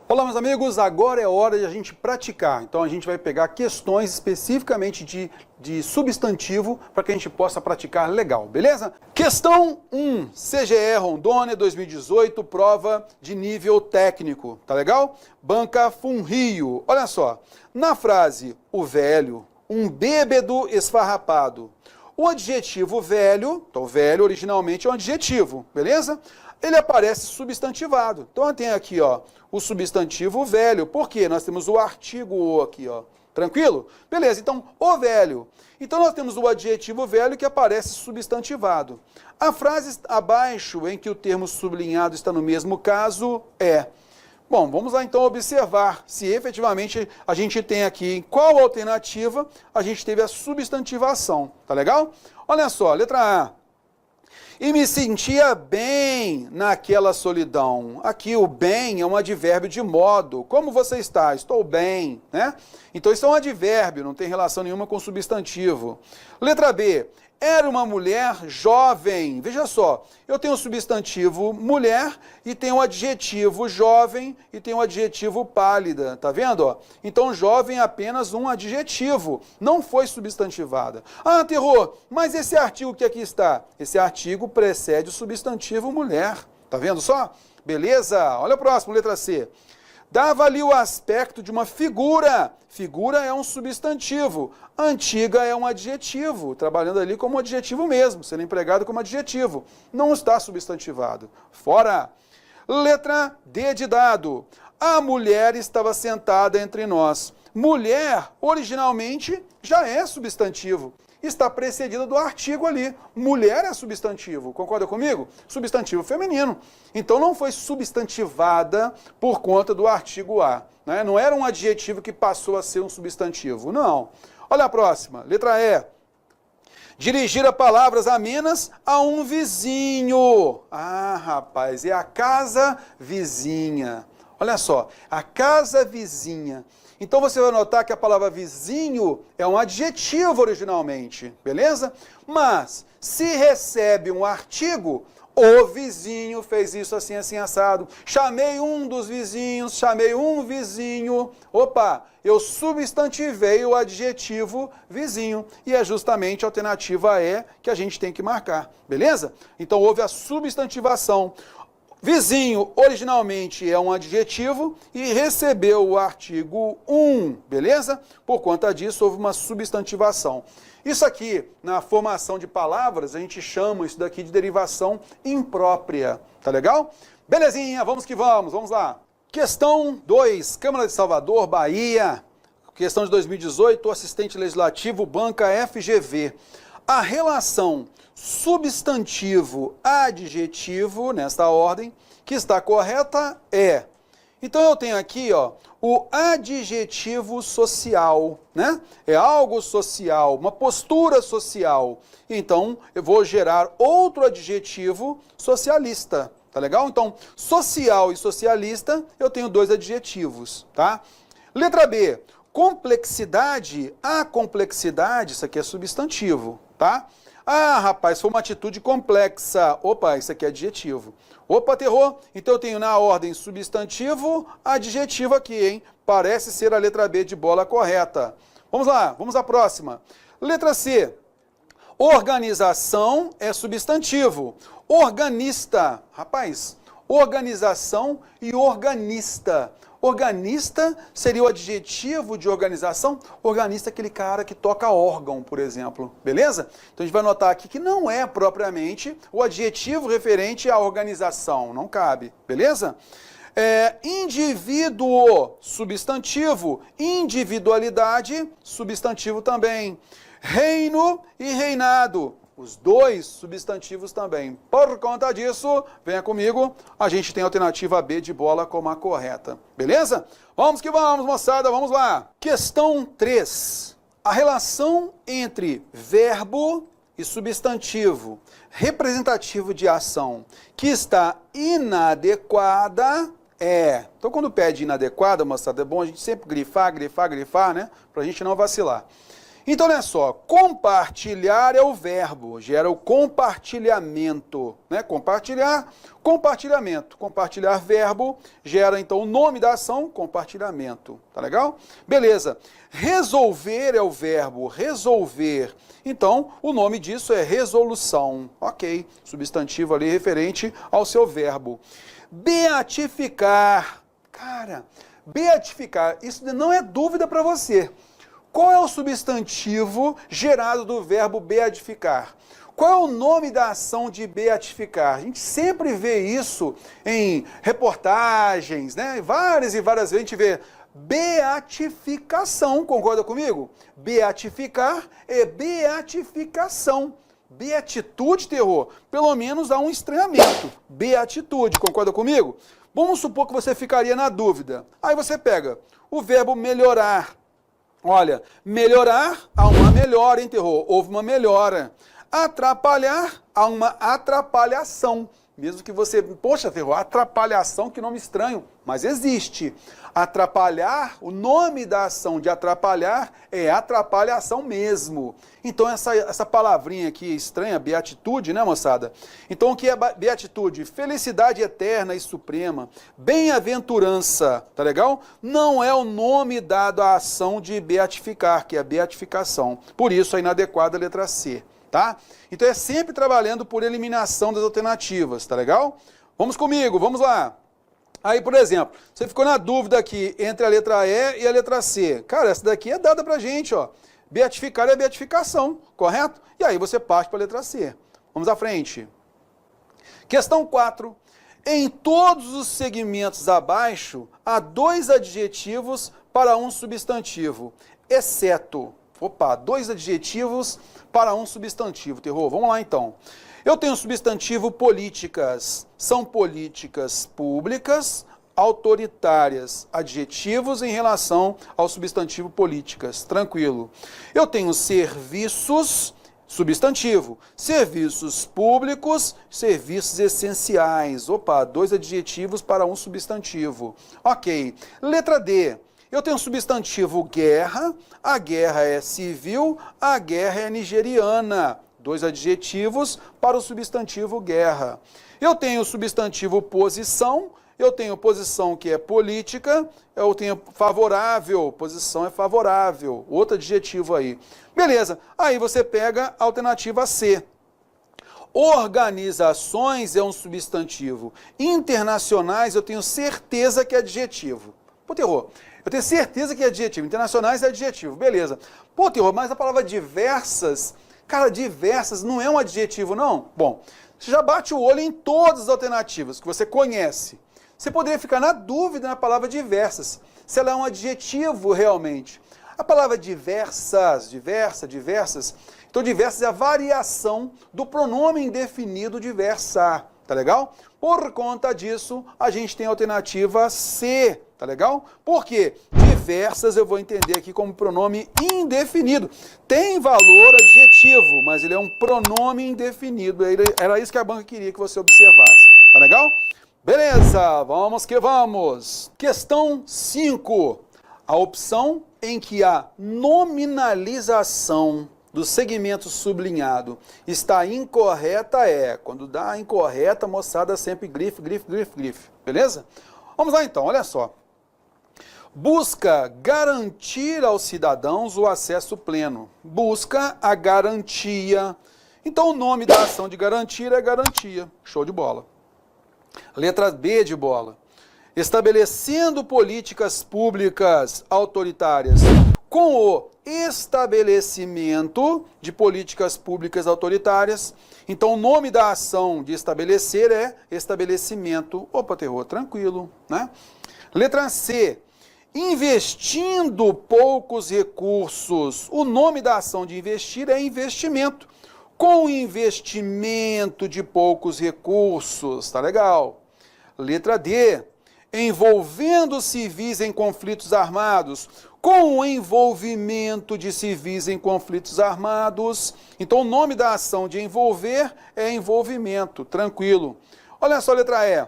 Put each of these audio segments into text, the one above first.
Olá, meus amigos, agora é hora de a gente praticar. Então a gente vai pegar questões especificamente de substantivo para que a gente possa praticar legal, beleza? Questão 1, CGE Rondônia 2018, prova de nível técnico, tá legal? Banca Funrio. Olha só, na frase o velho, um bêbado esfarrapado. O adjetivo velho, então velho originalmente é um adjetivo, beleza? Ele aparece substantivado. Então eu tenho aqui, ó, o substantivo velho. Por quê? Nós temos o artigo o aqui, ó. Tranquilo? Beleza, então o velho. Então nós temos o adjetivo velho que aparece substantivado. A frase abaixo em que o termo sublinhado está no mesmo caso é... Bom, vamos lá então observar se efetivamente a gente tem aqui em qual alternativa a gente teve a substantivação, tá legal? Olha só, letra A. E me sentia bem naquela solidão. Aqui o bem é um advérbio de modo. Como você está? Estou bem, né? Então isso é um advérbio, não tem relação nenhuma com substantivo. Letra B. Era uma mulher jovem. Veja só, eu tenho o substantivo mulher e tenho o adjetivo jovem e tenho o adjetivo pálida. Tá vendo? Ó? Então jovem é apenas um adjetivo, não foi substantivada. Ah, terror, mas esse artigo que aqui está, esse artigo precede o substantivo mulher. Tá vendo só? Beleza? Olha o próximo, letra C. Dava ali o aspecto de uma figura. Figura é um substantivo. Antiga é um adjetivo, trabalhando ali como adjetivo mesmo, sendo empregado como adjetivo. Não está substantivado. Fora. Letra D de dado. A mulher estava sentada entre nós. Mulher, originalmente, já é substantivo. Está precedida do artigo ali. Mulher é substantivo, concorda comigo? Substantivo feminino. Então não foi substantivada por conta do artigo A. Né? Não era um adjetivo que passou a ser um substantivo, não. Olha a próxima, letra E. Dirigir a palavras amenas a um vizinho. Ah, rapaz, é a casa vizinha. Olha só, a casa vizinha. Então você vai notar que a palavra vizinho é um adjetivo originalmente, beleza? Mas se recebe um artigo, o vizinho fez isso assim, assim, assado. Chamei um dos vizinhos, chamei um vizinho. Opa, eu substantivei o adjetivo vizinho. E é justamente a alternativa E que a gente tem que marcar, beleza? Então houve a substantivação. Vizinho, originalmente, é um adjetivo e recebeu o artigo beleza? Por conta disso, houve uma substantivação. Isso aqui, na formação de palavras, a gente chama isso daqui de derivação imprópria, tá legal? Belezinha, vamos que vamos lá. Questão 2, Câmara de Salvador, Bahia, questão de 2018, assistente legislativo, banca FGV. A relação substantivo-adjetivo, nesta ordem, que está correta é... Então eu tenho aqui, ó, o adjetivo social, né? É algo social, uma postura social. Então eu vou gerar outro adjetivo socialista, tá legal? Então, social e socialista, eu tenho dois adjetivos, tá? Letra B, complexidade, a complexidade, isso aqui é substantivo, tá? Ah, rapaz, foi uma atitude complexa. Opa, isso aqui é adjetivo. Opa, terror. Então eu tenho na ordem substantivo, adjetivo aqui, hein? Parece ser a letra B de bola correta. Vamos lá, vamos à próxima. Letra C. Organização é substantivo. Organista, rapaz, organização e organista. Organista seria o adjetivo de organização. Organista é aquele cara que toca órgão, por exemplo. Beleza? Então a gente vai notar aqui que não é propriamente o adjetivo referente à organização. Não cabe. Beleza? Indivíduo, substantivo. Individualidade, substantivo também. Reino e reinado. Os dois substantivos também. Por conta disso, venha comigo, a gente tem a alternativa B de bola como a correta. Beleza? Vamos que vamos, moçada, vamos lá. Questão 3. A relação entre verbo e substantivo representativo de ação que está inadequada é... Então, quando pede inadequada, moçada, é bom a gente sempre grifar, né? Para a gente não vacilar. Então, olha só, compartilhar é o verbo, gera o compartilhamento, né? Compartilhar, compartilhamento. Compartilhar verbo gera, então, o nome da ação, compartilhamento. Tá legal? Beleza. Resolver é o verbo, resolver. Então, o nome disso é resolução. Ok, substantivo ali referente ao seu verbo. Beatificar. Cara, beatificar, isso não é dúvida para você. Qual é o substantivo gerado do verbo beatificar? Qual é o nome da ação de beatificar? A gente sempre vê isso em reportagens, né? Várias e várias vezes a gente vê beatificação, concorda comigo? Beatificar é beatificação. Beatitude, terror, pelo menos há um estranhamento. Beatitude, concorda comigo? Vamos supor que você ficaria na dúvida. Aí você pega o verbo melhorar. Olha, melhorar, há uma melhora, hein, terror? Houve uma melhora. Atrapalhar, há uma atrapalhação. Mesmo que você, poxa, terror, atrapalhação, que nome estranho, mas existe. Atrapalhar, o nome da ação de atrapalhar é atrapalhação mesmo. Então essa palavrinha aqui estranha, beatitude, né, moçada? Então o que é beatitude? Felicidade eterna e suprema, bem-aventurança, tá legal? Não é o nome dado à ação de beatificar, que é a beatificação. Por isso a inadequada letra C. Tá? Então é sempre trabalhando por eliminação das alternativas, tá legal? Vamos comigo, vamos lá. Aí, por exemplo, você ficou na dúvida aqui entre a letra E e a letra C. Cara, essa daqui é dada pra gente, ó. Beatificar é beatificação, correto? E aí você parte para a letra C. Vamos à frente. Questão 4. Em todos os segmentos abaixo, há 2 adjetivos para um substantivo, exceto... Opa, 2 adjetivos para um substantivo. Terror, vamos lá então. Eu tenho o substantivo políticas. São políticas públicas, autoritárias. Adjetivos em relação ao substantivo políticas. Tranquilo. Eu tenho serviços, substantivo. Serviços públicos, serviços essenciais. Opa, 2 adjetivos para um substantivo. Ok. Letra D. Eu tenho o substantivo guerra, a guerra é civil, a guerra é nigeriana. 2 adjetivos para o substantivo guerra. Eu tenho o substantivo posição, eu tenho posição que é política, eu tenho favorável, posição é favorável. Outro adjetivo aí. Beleza, aí você pega a alternativa C. Organizações é um substantivo. Internacionais eu tenho certeza que é adjetivo. Pô, terror. Eu tenho certeza que é adjetivo. Internacionais é adjetivo. Beleza. Pô, terror, mas a palavra diversas... Cara, diversas não é um adjetivo, não? Bom, você já bate o olho em todas as alternativas que você conhece. Você poderia ficar na dúvida na palavra diversas, se ela é um adjetivo realmente. A palavra diversas, diversas... Então, diversas é a variação do pronome indefinido diversa. Tá legal? Por conta disso, a gente tem a alternativa C, tá legal? Por quê? Diversas eu vou entender aqui como pronome indefinido. Tem valor adjetivo, mas ele é um pronome indefinido. Era isso que a banca queria que você observasse. Tá legal? Beleza, vamos que vamos. Questão 5. A opção em que a nominalização do segmento sublinhado está incorreta é, quando dá incorreta, moçada, sempre grife, grife, grife, grife, beleza? Vamos lá então, olha só. Busca garantir aos cidadãos o acesso pleno. Busca a garantia. Então o nome da ação de garantir é garantia. Show de bola. Letra B de bola. Estabelecendo políticas públicas autoritárias com o estabelecimento de políticas públicas autoritárias. Então, o nome da ação de estabelecer é estabelecimento. Opa, terror, tranquilo, né? Letra C. Investindo poucos recursos. O nome da ação de investir é investimento. Com investimento de poucos recursos. Tá legal. Letra D. Envolvendo civis em conflitos armados, com o envolvimento de civis em conflitos armados. Então, o nome da ação de envolver é envolvimento, tranquilo. Olha só a letra E.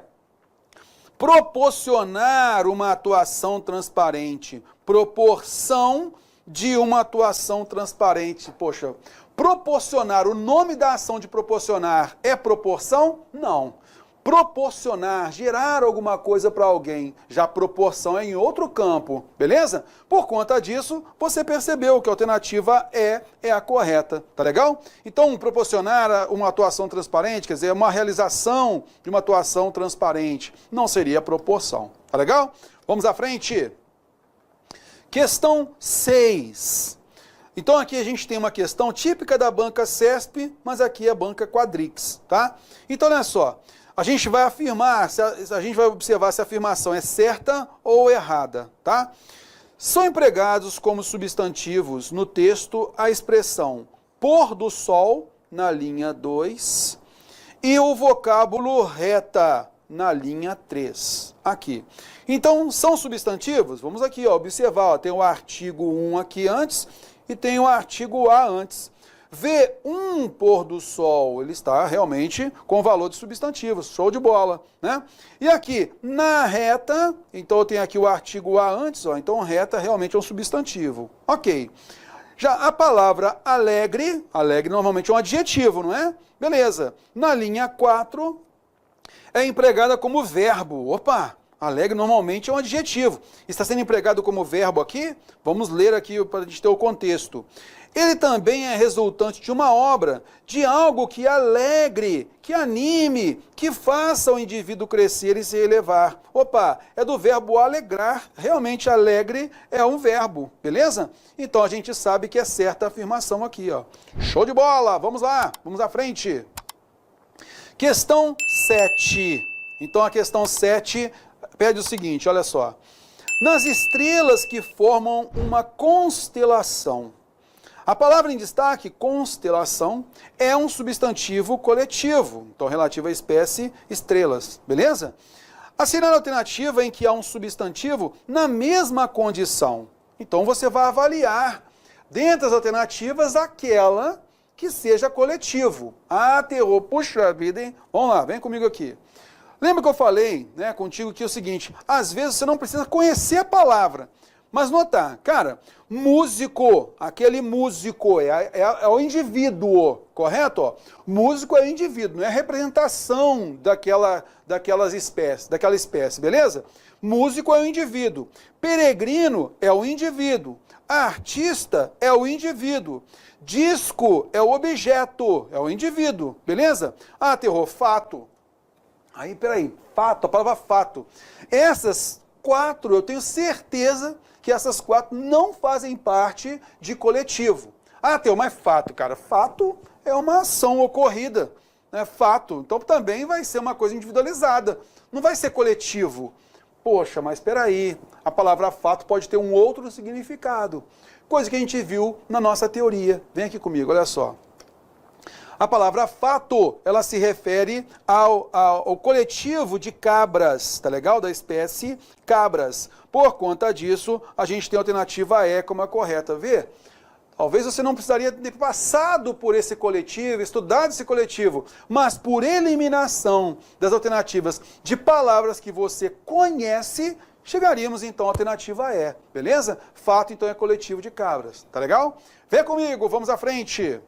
Proporcionar uma atuação transparente. Proporção de uma atuação transparente. Poxa, proporcionar, o nome da ação de proporcionar é proporção? Não. Proporcionar, gerar alguma coisa para alguém, já proporção é em outro campo, beleza? Por conta disso, você percebeu que a alternativa é a correta, tá legal? Então, proporcionar uma atuação transparente, quer dizer, uma realização de uma atuação transparente, não seria proporção, tá legal? Vamos à frente. Questão 6. Então aqui a gente tem uma questão típica da banca CESP, mas aqui é a banca Quadrix, tá? Então olha só, a gente vai afirmar, a gente vai observar se a afirmação é certa ou errada, tá? São empregados como substantivos no texto a expressão pôr do sol, na linha 2, e o vocábulo reta, na linha 3, aqui. Então, são substantivos? Vamos aqui, ó, observar, ó, tem o artigo 1 aqui antes e tem o artigo A antes. Ver um pôr do sol, ele está realmente com valor de substantivos, show de bola, né? E aqui, na reta, então eu tenho aqui o artigo A antes, ó, então reta realmente é um substantivo. Ok. Já a palavra alegre, alegre normalmente é um adjetivo, não é? Beleza. Na linha 4, é empregada como verbo. Opa! Alegre normalmente é um adjetivo. Está sendo empregado como verbo aqui? Vamos ler aqui para a gente ter o contexto. Ele também é resultante de uma obra, de algo que alegre, que anime, que faça o indivíduo crescer e se elevar. Opa, é do verbo alegrar. Realmente alegre é um verbo, beleza? Então a gente sabe que é certa a afirmação aqui, ó. Show de bola! Vamos lá, vamos à frente. Questão 7. Então a questão 7 pede o seguinte, olha só. Nas estrelas que formam uma constelação. A palavra em destaque, constelação, é um substantivo coletivo, então relativo à espécie estrelas, beleza? Assinale a alternativa em que há um substantivo na mesma condição. Então você vai avaliar, dentre as alternativas, aquela que seja coletivo. Ah, terror, puxa vida, hein? Vamos lá, vem comigo aqui. Lembra que eu falei, né, contigo que é o seguinte, às vezes você não precisa conhecer a palavra, mas notar, cara, músico, aquele músico é o indivíduo, correto? Ó, músico é o indivíduo, não é a representação daquela espécie, beleza? Músico é o indivíduo, peregrino é o indivíduo, artista é o indivíduo, disco é o objeto, é o indivíduo, beleza? Ah, terror, fato. Aí, peraí, fato, a palavra fato. Essas 4, eu tenho certeza que essas 4 não fazem parte de coletivo. Ah, Theo, mas fato, cara. Fato é uma ação ocorrida, né? Fato. Então também vai ser uma coisa individualizada. Não vai ser coletivo. Poxa, mas peraí. A palavra fato pode ter um outro significado. Coisa que a gente viu na nossa teoria. Vem aqui comigo, olha só. A palavra fato, ela se refere ao coletivo de cabras, tá legal? Da espécie cabras. Por conta disso, a gente tem a alternativa E como a correta. Vê? Talvez você não precisaria ter passado por esse coletivo, estudado esse coletivo, mas por eliminação das alternativas de palavras que você conhece, chegaríamos então à alternativa E, beleza? Fato, então, é coletivo de cabras, tá legal? Vem comigo, vamos à frente.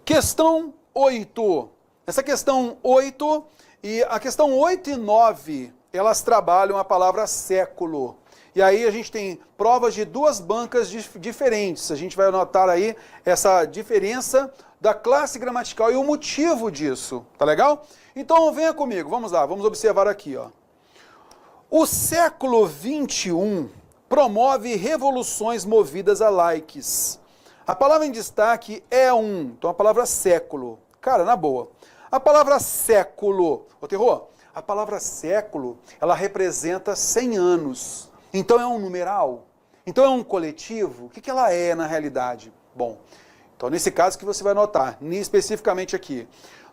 Questão 8. Essa questão 8 e a questão 8 e 9, elas trabalham a palavra século. E aí a gente tem provas de 2 bancas diferentes. A gente vai anotar aí essa diferença da classe gramatical e o motivo disso, tá legal? Então venha comigo, vamos lá, vamos observar aqui, ó. O século XXI promove revoluções movidas a likes. A palavra em destaque é então a palavra século. Cara, na boa. A palavra século, ô terror, a palavra século, ela representa 100 anos. Então é um numeral? Então é um coletivo? O que ela é na realidade? Bom, então nesse caso que você vai notar, especificamente aqui,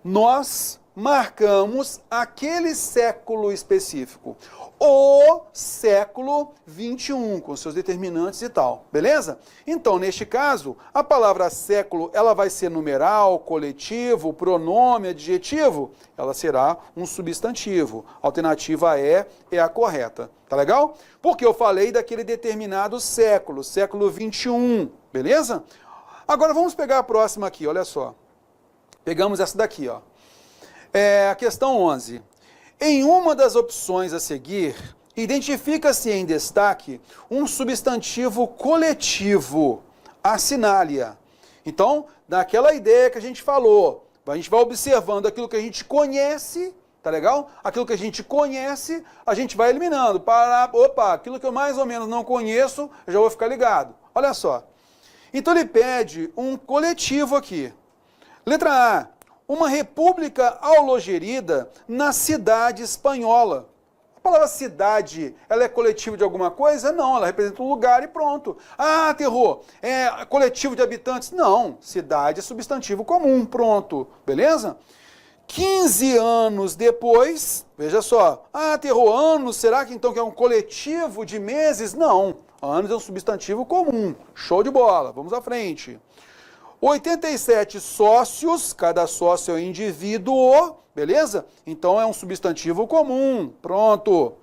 nós marcamos aquele século específico. O século 21, com seus determinantes e tal, beleza? Então, neste caso, a palavra século, ela vai ser numeral, coletivo, pronome, adjetivo? Ela será um substantivo. A alternativa é a correta, tá legal? Porque eu falei daquele determinado século, século 21, beleza? Agora vamos pegar a próxima aqui, olha só. Pegamos essa daqui, ó. A questão 11. Em uma das opções a seguir, identifica-se em destaque um substantivo coletivo. Assinale-a. Então, daquela ideia que a gente falou, a gente vai observando aquilo que a gente conhece, tá legal? Aquilo que a gente conhece, a gente vai eliminando. Opa, aquilo que eu mais ou menos não conheço, eu já vou ficar ligado. Olha só. Então ele pede um coletivo aqui. Letra A. Uma república allogerida na cidade espanhola. A palavra cidade, ela é coletivo de alguma coisa? Não, ela representa um lugar e pronto. Ah, terror, é coletivo de habitantes? Não, cidade é substantivo comum, pronto, beleza? 15 anos depois, veja só, ah, terror, anos, será que então que é um coletivo de meses? Não, anos é um substantivo comum, show de bola, vamos à frente. 87 sócios, cada sócio é um indivíduo, beleza? Então é um substantivo comum, pronto.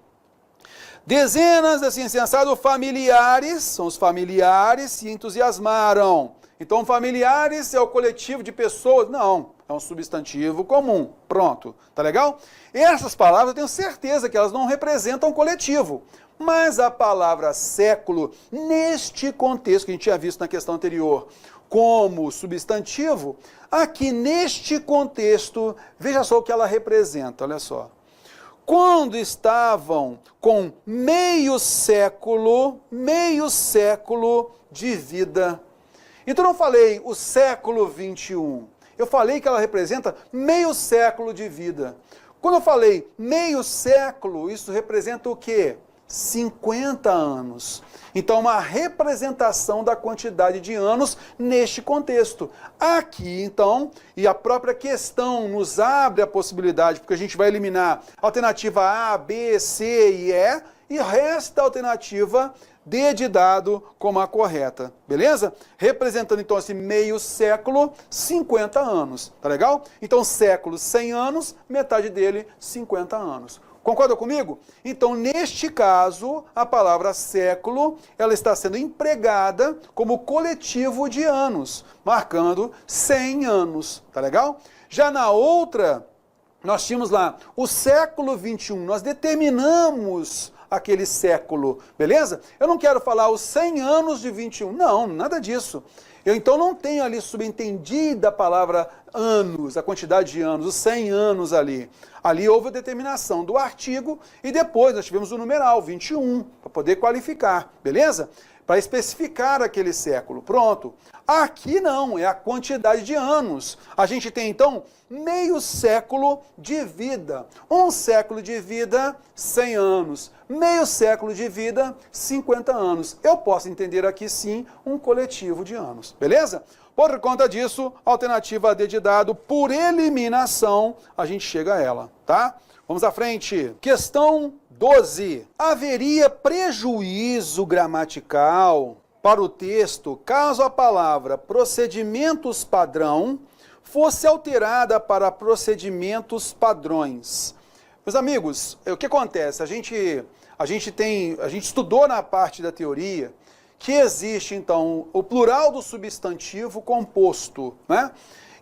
Dezenas, assim, sensado, familiares, são os familiares, se entusiasmaram. Então familiares é o coletivo de pessoas, não, é um substantivo comum, pronto, tá legal? Essas palavras eu tenho certeza que elas não representam coletivo. Mas a palavra século, neste contexto que a gente tinha visto na questão anterior, como substantivo, aqui neste contexto, veja só o que ela representa, olha só. Quando estavam com meio século de vida. Então eu não falei o século 21, eu falei que ela representa meio século de vida. Quando eu falei meio século, isso representa o quê? 50 anos. Então, uma representação da quantidade de anos neste contexto. Aqui, então, e a própria questão nos abre a possibilidade, porque a gente vai eliminar a alternativa A, B, C e E resta a alternativa D de dado como a correta, beleza? Representando, então, esse meio século, 50 anos, tá legal? Então, século, 100 anos, metade dele, 50 anos. Concorda comigo? Então, neste caso, a palavra século, ela está sendo empregada como coletivo de anos, marcando 100 anos, tá legal? Já na outra, nós tínhamos lá o século 21, nós determinamos aquele século, beleza? Eu não quero falar os 100 anos de 21, não, nada disso. Eu então não tenho ali subentendida a palavra anos, a quantidade de anos, os 100 anos ali. Ali houve a determinação do artigo e depois nós tivemos o numeral 21, para poder qualificar, beleza? Para especificar aquele século, pronto. Aqui não, é a quantidade de anos. A gente tem então meio século de vida. Um século de vida, 100 anos. Meio século de vida, 50 anos. Eu posso entender aqui sim um coletivo de anos, beleza? Por conta disso, alternativa D de dado, por eliminação, a gente chega a ela, tá? Vamos à frente. Questão 12. Haveria prejuízo gramatical para o texto caso a palavra procedimentos padrão fosse alterada para procedimentos padrões? Meus amigos, o que acontece? A gente estudou na parte da teoria que existe, então, o plural do substantivo composto, né?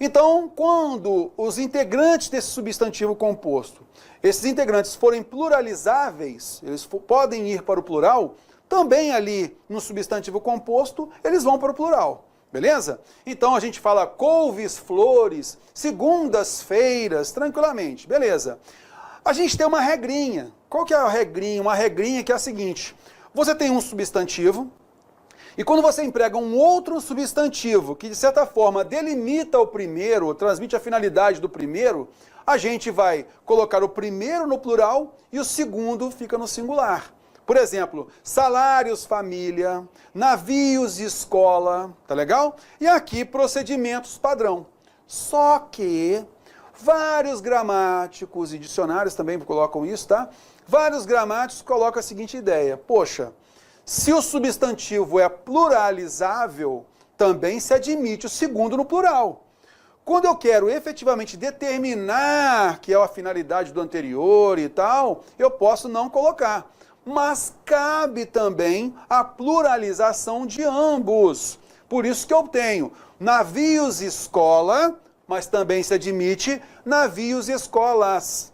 Então, quando os integrantes desse substantivo composto, esses integrantes forem pluralizáveis, eles podem ir para o plural, também ali no substantivo composto, eles vão para o plural, beleza? Então, a gente fala couves, flores, segundas-feiras, tranquilamente, beleza? A gente tem uma regrinha. Qual que é a regrinha? Uma regrinha que é a seguinte: você tem um substantivo, e quando você emprega um outro substantivo que, de certa forma, delimita o primeiro, ou transmite a finalidade do primeiro, a gente vai colocar o primeiro no plural e o segundo fica no singular. Por exemplo, salários, família, navios, escola, tá legal? E aqui, procedimentos padrão. Só que Vários gramáticos e dicionários também colocam isso, tá? Vários gramáticos colocam a seguinte ideia: poxa, se o substantivo é pluralizável, também se admite o segundo no plural. Quando eu quero efetivamente determinar que é a finalidade do anterior e tal, eu posso não colocar. Mas cabe também a pluralização de ambos. Por isso que eu tenho navios escola, mas também se admite navios escolas.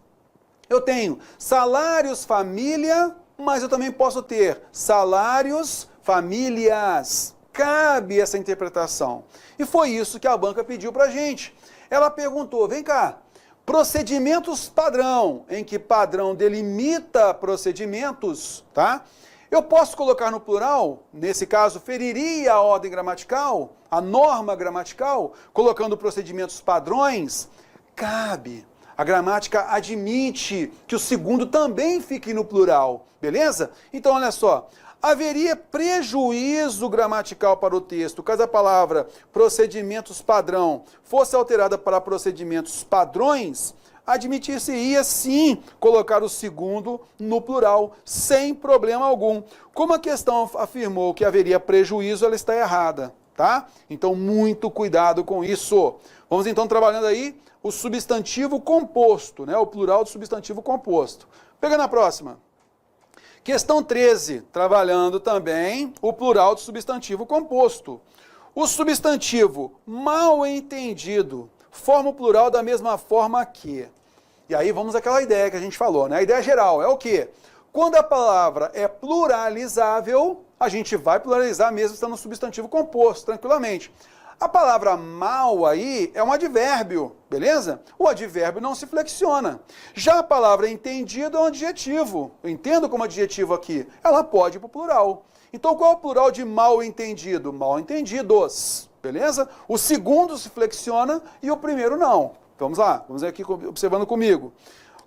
Eu tenho salários família, mas eu também posso ter salários famílias. Cabe essa interpretação. E foi isso que a banca pediu para a gente. Ela perguntou, vem cá, procedimentos padrão, em que padrão delimita procedimentos, tá? Eu posso colocar no plural, nesse caso, feriria a ordem gramatical, a norma gramatical, colocando procedimentos padrões? Cabe. A gramática admite que o segundo também fique no plural, beleza? Então, olha só. Haveria prejuízo gramatical para o texto, caso a palavra procedimentos padrão fosse alterada para procedimentos padrões, admitir-se-ia sim colocar o segundo no plural, sem problema algum. Como a questão afirmou que haveria prejuízo, ela está errada, tá? Então, muito cuidado com isso. Vamos então trabalhando aí o substantivo composto, né? O plural do substantivo composto. Pegando a próxima. Questão 13, trabalhando também o plural do substantivo composto. O substantivo mal entendido forma o plural da mesma forma que. E aí vamos àquela ideia que a gente falou, né? A ideia geral é o quê? Quando a palavra é pluralizável, a gente vai pluralizar mesmo estando no substantivo composto, tranquilamente. A palavra mal aí é um advérbio, beleza? O advérbio não se flexiona. Já a palavra entendido é um adjetivo. Eu entendo como adjetivo aqui. Ela pode ir para o plural. Então, qual é o plural de mal entendido? Mal entendidos, beleza? O segundo se flexiona e o primeiro não. Vamos lá, vamos aqui observando comigo.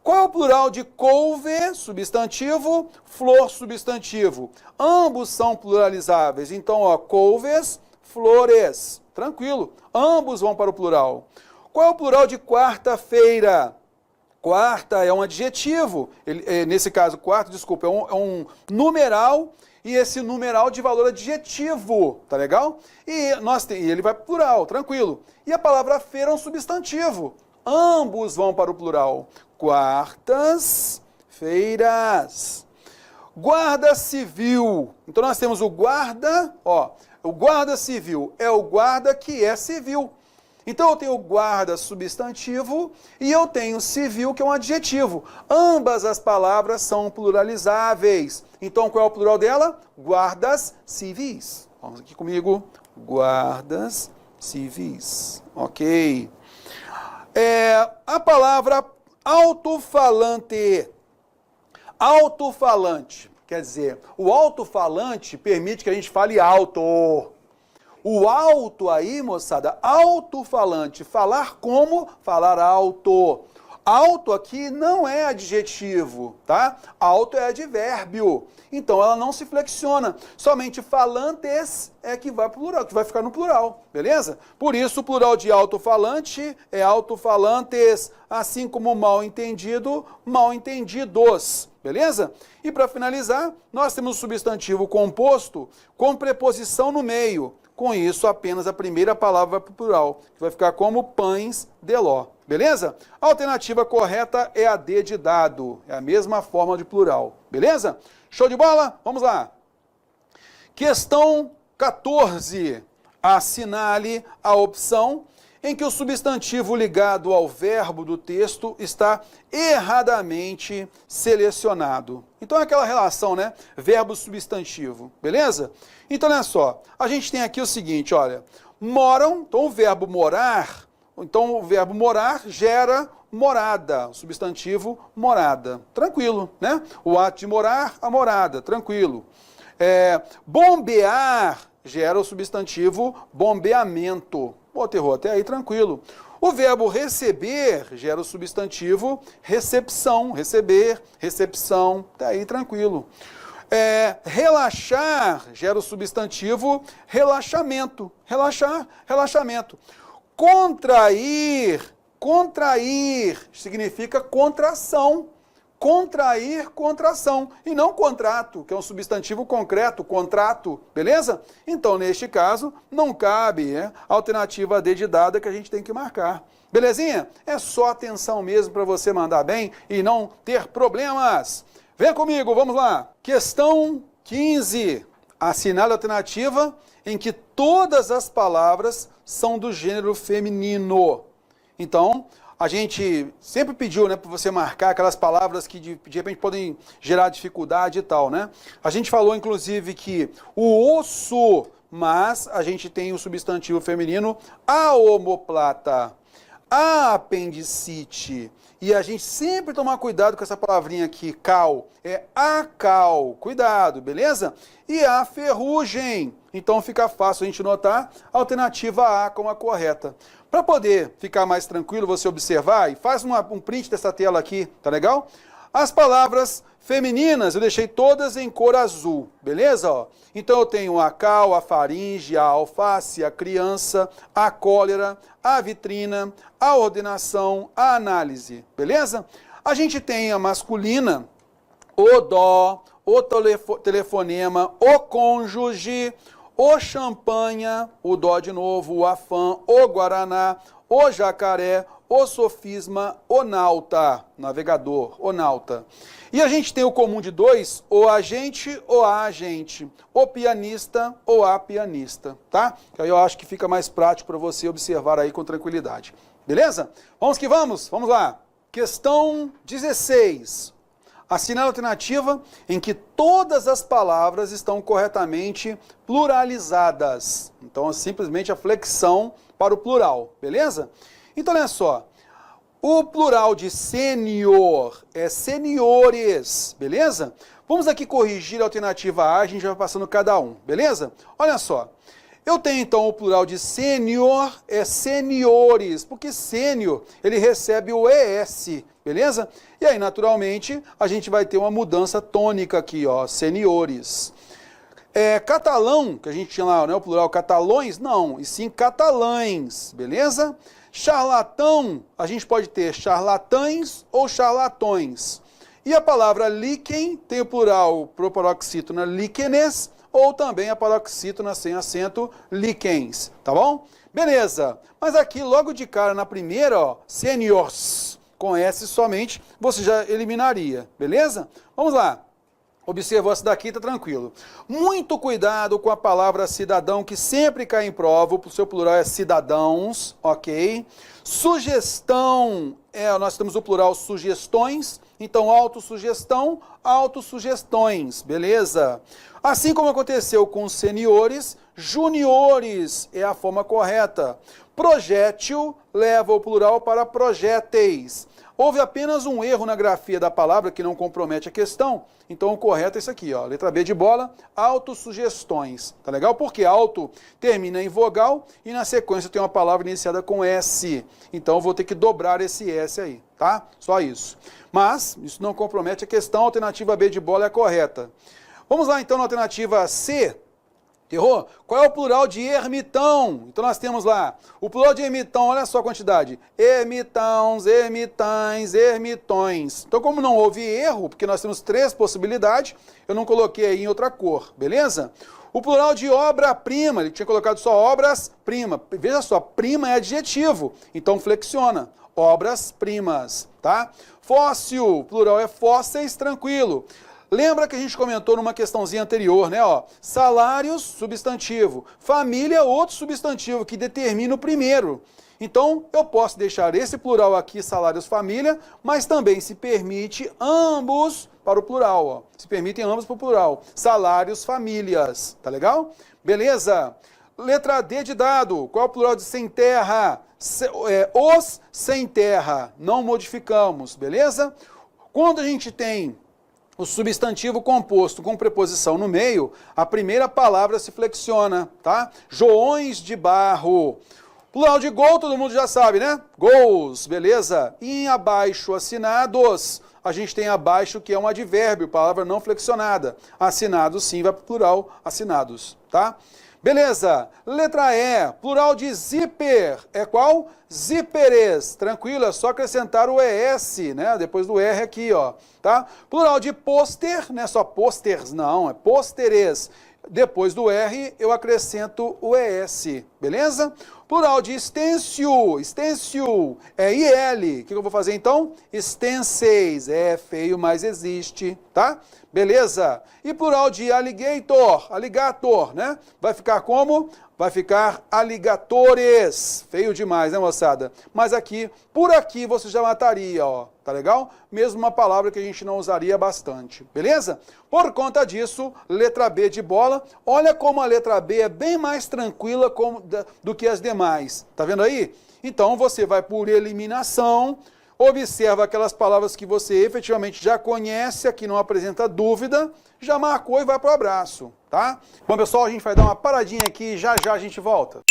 Qual é o plural de couve, substantivo, flor, substantivo? Ambos são pluralizáveis. Então, ó, couves, flores. Tranquilo, ambos vão para o plural. Qual é o plural de quarta-feira? Quarta é um adjetivo, nesse caso, quarta, desculpa, é um numeral, e esse numeral de valor adjetivo, tá legal? E ele vai para o plural, tranquilo. E a palavra feira é um substantivo, ambos vão para o plural. Quartas, feiras. Guarda civil, então nós temos o guarda, ó, o guarda civil é o guarda que é civil. Então eu tenho guarda substantivo e eu tenho civil que é um adjetivo. Ambas as palavras são pluralizáveis. Então qual é o plural dela? Guardas civis. Vamos aqui comigo. Guardas civis. Ok. A palavra alto-falante. Alto-falante. Quer dizer, o alto-falante permite que a gente fale alto. O alto aí, moçada, alto-falante, falar como? Falar alto. Alto aqui não é adjetivo, tá? Alto é advérbio. Então ela não se flexiona. Somente falantes é que vai pro plural, que vai ficar no plural, beleza? Por isso o plural de alto-falante é alto-falantes, assim como mal entendido, mal entendidos. Beleza? E para finalizar, nós temos o substantivo composto com preposição no meio. Com isso, apenas a primeira palavra vai para o plural, que vai ficar como pães de ló. Beleza? A alternativa correta é a D de dado. É a mesma forma de plural. Beleza? Show de bola? Vamos lá. Questão 14. Assinale a opção em que o substantivo ligado ao verbo do texto está erradamente selecionado. Então é aquela relação, né? Verbo-substantivo, beleza? Então olha só, a gente tem aqui o seguinte, olha, moram, então o verbo morar, então o verbo morar gera morada, o substantivo morada, tranquilo, né? O ato de morar, a morada, tranquilo. Bombear gera o substantivo bombeamento. Pô, terror, até aí tranquilo. O verbo receber gera o substantivo recepção, receber, recepção, até aí tranquilo. Relaxar gera o substantivo relaxamento, relaxar, relaxamento. Contrair Contrair significa contração. Contrair, contração. E não contrato, que é um substantivo concreto, contrato, beleza? Então, neste caso, não cabe a alternativa D de dada que a gente tem que marcar. Belezinha? É só atenção mesmo para você mandar bem e não ter problemas. Vem comigo, vamos lá. Questão 15. Assinale a alternativa em que todas as palavras são do gênero feminino. Então, a gente sempre pediu, né, para você marcar aquelas palavras que de repente podem gerar dificuldade e tal, né? A gente falou, inclusive, que o osso, mas a gente tem o substantivo feminino, a omoplata, a apendicite. E a gente sempre tomar cuidado com essa palavrinha aqui, cal, é acal, cuidado, beleza? E a ferrugem, então fica fácil a gente notar a alternativa A como a correta. Para poder ficar mais tranquilo, você observar e faz um print dessa tela aqui, tá legal? As palavras femininas eu deixei todas em cor azul, beleza? Ó, então eu tenho a cal, a faringe, a alface, a criança, a cólera, a vitrina, a ordenação, a análise, beleza? A gente tem a masculina, o dó, o telefonema, o cônjuge, o champanha, o dó de novo, o afã, o guaraná, o jacaré, o sofisma, o nauta, navegador, o nauta. E a gente tem o comum de dois, o agente ou a agente, o pianista ou a pianista, tá? Que aí eu acho que fica mais prático para você observar aí com tranquilidade. Beleza? Vamos que vamos? Vamos lá. Questão 16. Assinale a alternativa em que todas as palavras estão corretamente pluralizadas. Então, é simplesmente a flexão para o plural, beleza? Então, olha só. O plural de sênior é seniores, beleza? Vamos aqui corrigir a alternativa A, a gente vai passando cada um, beleza? Olha só. Eu tenho, então, o plural de sênior é seniores, porque sênior, ele recebe o ES, beleza? E aí, naturalmente, a gente vai ter uma mudança tônica aqui, ó, seniores. Catalão, que a gente tinha lá, né, o plural catalões, não, e sim catalães, beleza? Charlatão, a gente pode ter charlatães ou charlatões. E a palavra líquen tem o plural pro paroxítona líquenes, ou também a paroxítona sem acento, líquens, tá bom? Beleza, mas aqui logo de cara na primeira, ó, seniors, com S somente, você já eliminaria, beleza? Vamos lá, observou essa daqui, tá tranquilo. Muito cuidado com a palavra cidadão, que sempre cai em prova, o seu plural é cidadãos, ok? Sugestão, nós temos o plural sugestões, então autossugestão, autossugestões, beleza? Assim como aconteceu com seniores, juniores é a forma correta. Projétil leva o plural para projéteis. Houve apenas um erro na grafia da palavra que não compromete a questão, então o correto é isso aqui, ó, letra B de bola, autossugestões, tá legal? Porque auto termina em vogal e na sequência tem uma palavra iniciada com S, então eu vou ter que dobrar esse S aí, tá? Só isso. Mas isso não compromete a questão, a alternativa B de bola é a correta. Vamos lá então na alternativa C. Errou? Qual é o plural de ermitão? Então nós temos lá, o plural de ermitão, olha só a quantidade. Ermitãos, ermitães, ermitões. Então como não houve erro, porque nós temos 3 possibilidades, eu não coloquei aí em outra cor, beleza? O plural de obra-prima, ele tinha colocado só obras-prima. Veja só, prima é adjetivo, então flexiona. Obras-primas, tá? Fóssil, plural é fósseis, tranquilo. Lembra que a gente comentou numa questãozinha anterior, né? Ó, salários, substantivo. Família, outro substantivo que determina o primeiro. Então, eu posso deixar esse plural aqui, salários, família, mas também se permite ambos para o plural. Ó. Se permitem ambos para o plural. Salários, famílias. Tá legal? Beleza? Letra D de dado. Qual é o plural de sem terra? Os sem terra. Não modificamos, beleza? Quando a gente tem o substantivo composto com preposição no meio, a primeira palavra se flexiona, tá? Joões de barro. Plural de gol, todo mundo já sabe, né? Gols, beleza? E abaixo, assinados. a gente tem abaixo que é um advérbio, palavra não flexionada. Assinados, sim, vai para o plural, assinados, tá? Beleza, letra E, plural de zíper, é qual? Zíperes, tranquilo, é só acrescentar o ES, né, depois do R aqui, ó, tá? Plural de pôster, não é só posters, não, é pôsteres, depois do R eu acrescento o ES, beleza? Plural de stencil, stencil, é IL, o que eu vou fazer então? Stencils, é feio, mas existe, tá? Beleza? E plural de alligator, alligator, né? Vai ficar como? Vai ficar alligatores, feio demais, né, moçada? Mas aqui, por aqui você já mataria, ó, tá legal? Mesmo uma palavra que a gente não usaria bastante, beleza? Por conta disso, letra B de bola, olha como a letra B é bem mais tranquila do que as demais, tá vendo aí? Então você vai por eliminação, observa aquelas palavras que você efetivamente já conhece, aqui não apresenta dúvida, já marcou e vai para o abraço, tá? Bom, pessoal, a gente vai dar uma paradinha aqui, já já a gente volta.